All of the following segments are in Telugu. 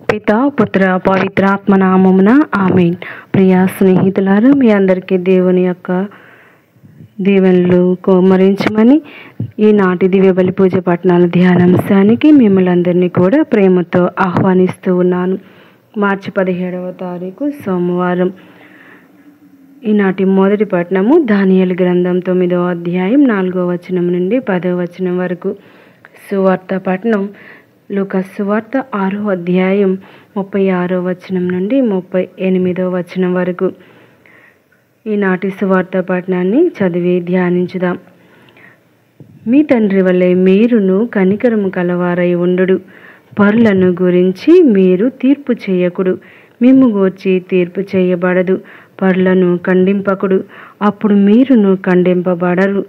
పితా పుత్ర పవిత్రాత్మ నామమున ఆమేన్. ప్రియ స్నేహితులారా, మీ అందరికీ దేవుని యొక్క దీవెనలు కుమ్మరించమని ఈనాటి దివ్య బలి పూజ పట్టణాల ధ్యానాంశానికి మిమ్మల్ని అందరినీ కూడా ప్రేమతో ఆహ్వానిస్తూ ఉన్నాను. మార్చి 17వ తారీఖు సోమవారం. ఈనాటి మొదటి పట్టణము దానియేలు గ్రంథం 9వ అధ్యాయం 4వ వచనం నుండి 10వ వచనం వరకు. సువార్త పట్టణం లూకా సువార్త 6వ అధ్యాయం 36వ వచనం నుండి 38వ వచనం వరకు. ఈనాటి సువార్త పట్టణాన్ని చదివి ధ్యానించుదాం. మీ తండ్రి వలె మీరును కనికరము కలవారై ఉండుడు. పరులను గురించి మీరు తీర్పు చేయకుడు, మిమ్ము గూర్చి తీర్పు చేయబడదు. పరులను ఖండింపకుడు, అప్పుడు మీరును ఖండింపబడరు.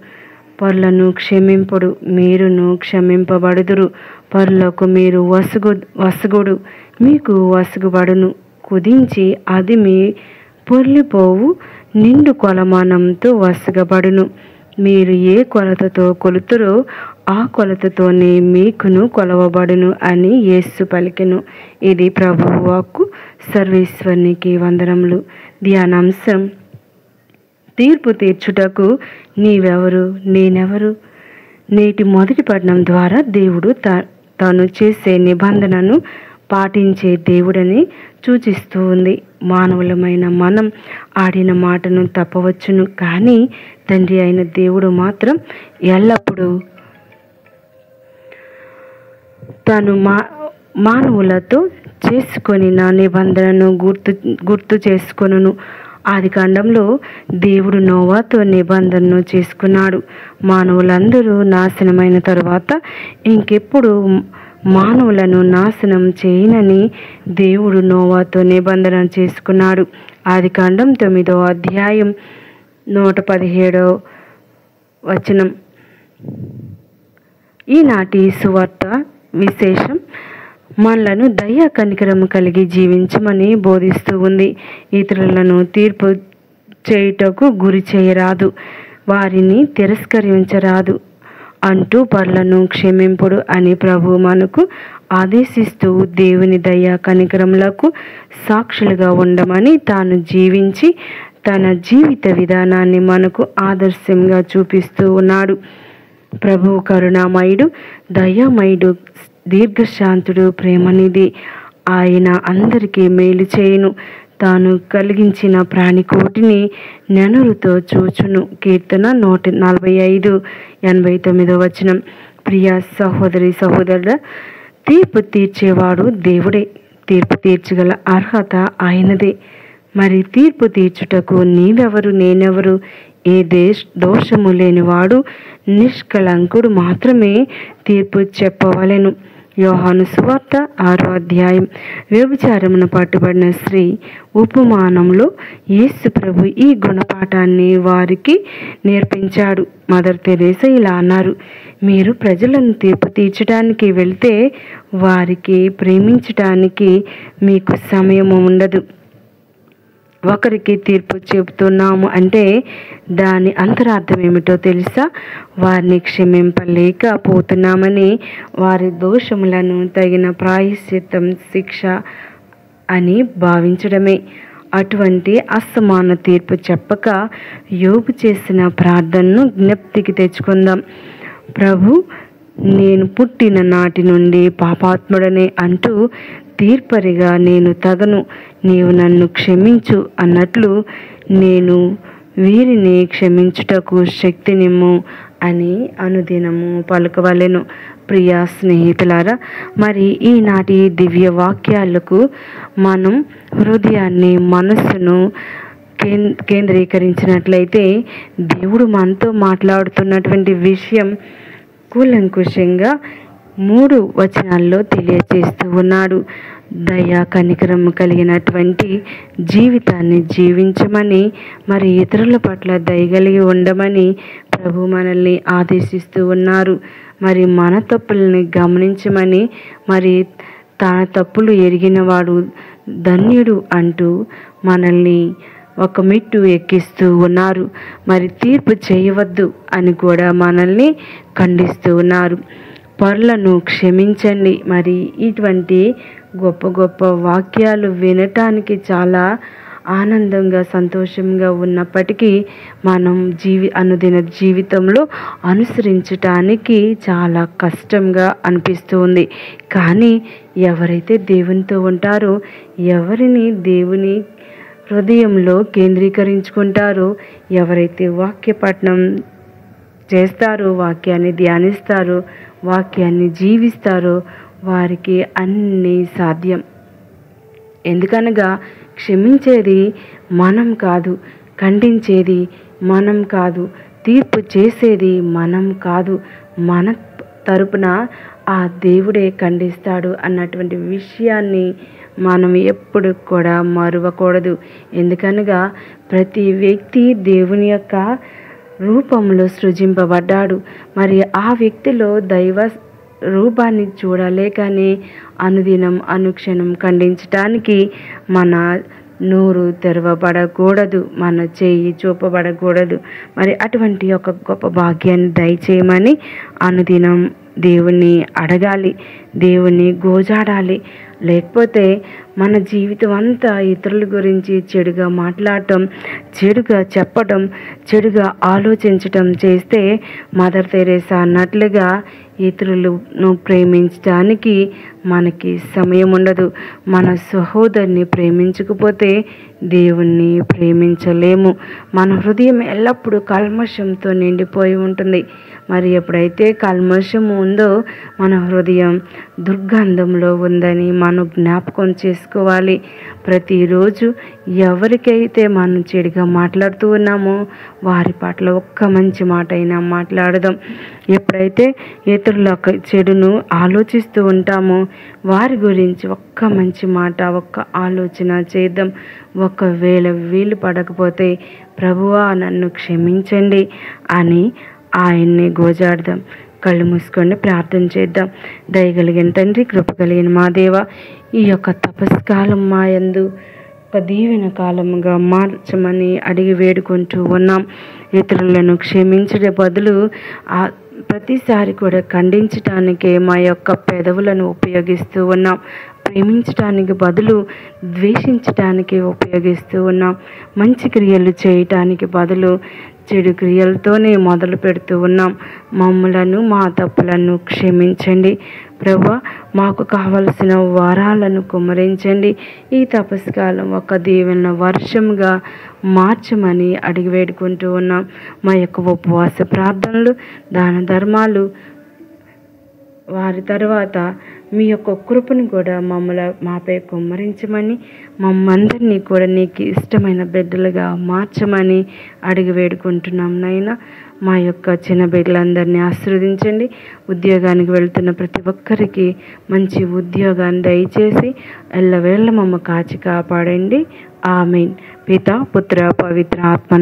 పరులను క్షమింపుడు, మీరును క్షమింపబడుదురు. పరులకు మీరు వసుగుడు, మీకు వసుగుబడును. కుదించి అది మీ పొర్లిపోవు నిండు కొలమానంతో వసుగబడును. మీరు ఏ కొలతతో కొలుతురో ఆ కొలతతోనే మీకును కొలవబడును అని యేసు పలికెను. ఇది ప్రభువు వాక్కు. సర్వేశ్వరునికి వందనములు. ధ్యానాంశం: తీర్పు తీర్చుటకు నీవెవరు, నేనెవరు? నేటి మొదటి పట్టణం ద్వారా దేవుడు తాను చేసే నిబంధనను పాటించే దేవుడని సూచిస్తూ ఉంది. మానవులమైన మనం ఆడిన మాటను తప్పవచ్చును, కానీ తండ్రి అయిన దేవుడు మాత్రం ఎల్లప్పుడూ తాను మానవులతో చేసుకొని నా నిబంధనను గుర్తు చేసుకొనును. ఆదికాండంలో దేవుడు నోవాతో నిబంధనను చేసుకున్నాడు. మానవులందరూ నాశనమైన తరువాత ఇంకెప్పుడు మానవులను నాశనం చేయనని దేవుడు నోవాతో నిబంధన చేసుకున్నాడు. ఆదికాండం 9వ అధ్యాయం 117వ వచనం. ఈనాటి సువార్త విశేషం మనలను దయ కనికరము కలిగి జీవించమని బోధిస్తూ ఉంది. ఇతరులను తీర్పు చేయుటకు గురి చేయరాదు, వారిని తిరస్కరించరాదు అంటూ పరులను క్షమింపుడు అని ప్రభు మనకు ఆదేశిస్తూ దేవుని దయ కనికరములకు సాక్షులుగా ఉండమని తాను జీవించి తన జీవిత విధానాన్ని మనకు ఆదర్శంగా చూపిస్తూ ఉన్నాడు. ప్రభు కరుణామయుడు, దయామయుడు, దీర్ఘశాంతుడు, ప్రేమనిధి. ఆయన అందరికీ మేలు చేయును. తాను కలిగించిన ప్రాణికోటిని నెనరుతో చూచును. కీర్తన 145:89వ వచనం. ప్రియ సహోదరి సహోదరుల, తీర్పు తీర్చేవాడు దేవుడే. తీర్పు తీర్చగల అర్హత ఆయనదే. మరి తీర్పు తీర్చుటకు నీవెవరు, నేనెవరు? ఏ దోషము లేనివాడు నిష్కళంకుడు మాత్రమే తీర్పు చెప్పవలెను. యోహాను సువార్త 6వ అధ్యాయం. వ్యభిచారమున పట్టుబడిన స్త్రీ ఉపమానంలో యేసు ప్రభు ఈ గుణపాఠాన్ని వారికి నేర్పించాడు. మదర్ తెరేసా ఇలా అన్నారు: మీరు ప్రజలను తీర్పు తీర్చడానికి వెళ్తే వారికి ప్రేమించటానికి మీకు సమయం ఉండదు. ఒకరికి తీర్పు చెబుతున్నాము అంటే దాని అంతరార్థం ఏమిటో తెలుసా? వారిని క్షమింపలేకపోతున్నామని, వారి దోషములను తగిన ప్రాయశ్చిత్తం, శిక్ష అని భావించడమే. అటువంటి అసమాన తీర్పు చెప్పక యోబు చేసిన ప్రార్థనను జ్ఞప్తికి తెచ్చుకుందాం. ప్రభు, నేను పుట్టిన నాటి నుండి పాపాత్ముడనే అంటూ తీర్పరిగా నేను తగను, నీవు నన్ను క్షమించు అన్నట్లు నేను వీరిని క్షమించుటకు శక్తినిమ్ము అని అనుదినము పలుకవలెను. ప్రియ స్నేహితులారా, మరి ఈనాటి దివ్య వాక్యాలకు మనం హృదయాన్ని, మనస్సును కేంద్రీకరించినట్లయితే దేవుడు మనతో మాట్లాడుతున్నటువంటి విషయం కూలంకుషంగా 3 వచనాల్లో తెలియజేస్తూ ఉన్నాడు. దయా కనికరము కలిగినటువంటి జీవితాన్ని జీవించమని, మరి ఇతరుల పట్ల దయగలిగి ఉండమని ప్రభు మనల్ని ఆదేశిస్తూ ఉన్నారు. మరి మన తప్పుల్ని గమనించమని, మరి తన తప్పులు ఎరిగినవాడు ధన్యుడు అంటూ మనల్ని ఒక మెట్టు ఎక్కిస్తూ ఉన్నారు. మరి తీర్పు చేయవద్దు అని కూడా మనల్ని ఖండిస్తూ ఉన్నారు. పరులను క్షమించండి. మరి ఇటువంటి గొప్ప గొప్ప వాక్యాలు వినటానికి చాలా ఆనందంగా సంతోషంగా ఉన్నప్పటికీ మనం అనుదిన జీవితంలో అనుసరించటానికి చాలా కష్టంగా అనిపిస్తుంది. కానీ ఎవరైతే దేవునితో ఉంటారో, ఎవరిని దేవుని హృదయంలో కేంద్రీకరించుకుంటారో, ఎవరైతే వాక్య పఠనం చేస్తారో, వాక్యాన్ని ధ్యానిస్తారో, వాక్యాన్ని జీవిస్తారో వారికి అన్నీ సాధ్యం. ఎందుకనగా క్షమించేది మనం కాదు, ఖండించేది మనం కాదు, తీర్పు చేసేది మనం కాదు, మన తరపున ఆ దేవుడే ఖండిస్తాడు అన్నటువంటి విషయాన్ని మనం ఎప్పుడు కూడా మరువకూడదు. ఎందుకనగా ప్రతి వ్యక్తి దేవుని యొక్క రూపంలో సృజింపబడ్డాడు. మరి ఆ వ్యక్తిలో దైవ రూపాన్ని చూడలేకనే అనుదినం అనుక్షణం ఖండించటానికి మన నోరు తెరవబడకూడదు, మన చేయి చూపబడకూడదు. మరి అటువంటి ఒక గొప్ప భాగ్యాన్ని దయచేయమని అనుదినం దేవుణ్ణి అడగాలి, దేవుణ్ణి గోజాడాలి. లేకపోతే మన జీవితం అంతా ఇతరుల గురించి చెడుగా మాట్లాడటం, చెడుగా చెప్పడం, చెడుగా ఆలోచించటం చేస్తే మదర్ తెరేసా అన్నట్లుగా ఇతరులను ప్రేమించడానికి మనకి సమయం ఉండదు. మన సహోదరుని ప్రేమించకపోతే దేవుణ్ణి ప్రేమించలేము. మన హృదయం ఎల్లప్పుడూ కల్మషంతో నిండిపోయి ఉంటుంది. మరి ఎప్పుడైతే కల్మషం ఉందో మన హృదయం దుర్గంధంలో ఉందని మనం జ్ఞాపకం చేసుకోవాలి. ప్రతిరోజు ఎవరికైతే మనం చెడుగా మాట్లాడుతూ ఉన్నామో వారి పట్ల ఒక్క మంచి మాట అయినా మాట్లాడదాం. ఎప్పుడైతే ఇతరుల చెడును ఆలోచిస్తూ ఉంటామో వారి గురించి ఒక్క మంచి మాట, ఒక్క ఆలోచన చేద్దాం. ఒకవేళ వీలు పడకపోతే ప్రభువా నన్ను క్షమించండి అని ఆయన్ని గోజాడదాం. కళ్ళు మూసుకొని ప్రార్థన చేద్దాం. దయగలిగిన తండ్రి, కృప కలిగిన మా దేవ, ఈ యొక్క తపస్కాలం మా యందు ఒక దీవెన కాలముగా మార్చమని అడిగి వేడుకుంటూ ఉన్నాం. ఇతరులను క్షమించే బదులు ప్రతిసారి కూడా ఖండించటానికే మా యొక్క పెదవులను ఉపయోగిస్తూ ఉన్నాం. ప్రేమించటానికి బదులు ద్వేషించటానికి ఉపయోగిస్తూ ఉన్నాం. మంచి క్రియలు చేయటానికి బదులు చెడు క్రియలతోనే మొదలు పెడుతూ ఉన్నాం. మమ్మలను, మా తప్పులను క్షమించండి ప్రభువా. మాకు కావలసిన వరాలను కుమ్మరించండి. ఈ తపస్కాలం ఒక దీవెన వర్షంగా మార్చమని అడిగి వేడుకుంటూ ఉన్నాం. మా యొక్క ఉపవాస ప్రార్థనలు, దాన ధర్మాలు, వారి తర్వాత మీ యొక్క కృపను కూడా మాపై కుమ్మరించమని, మమ్మందరినీ కూడా నీకు ఇష్టమైన బిడ్డలుగా మార్చమని అడిగి వేడుకుంటున్నాం నాయనా. మా యొక్క చిన్న బిడ్డలందరినీ ఆశీర్వదించండి. ఉద్యోగానికి వెళ్తున్న ప్రతి ఒక్కరికి మంచి ఉద్యోగాన్ని దయచేసి ఎల్లవేళ మమ్మ కాచి కాపాడండి. ఆమేన్. పిత, పుత్ర, పవిత్ర ఆత్మ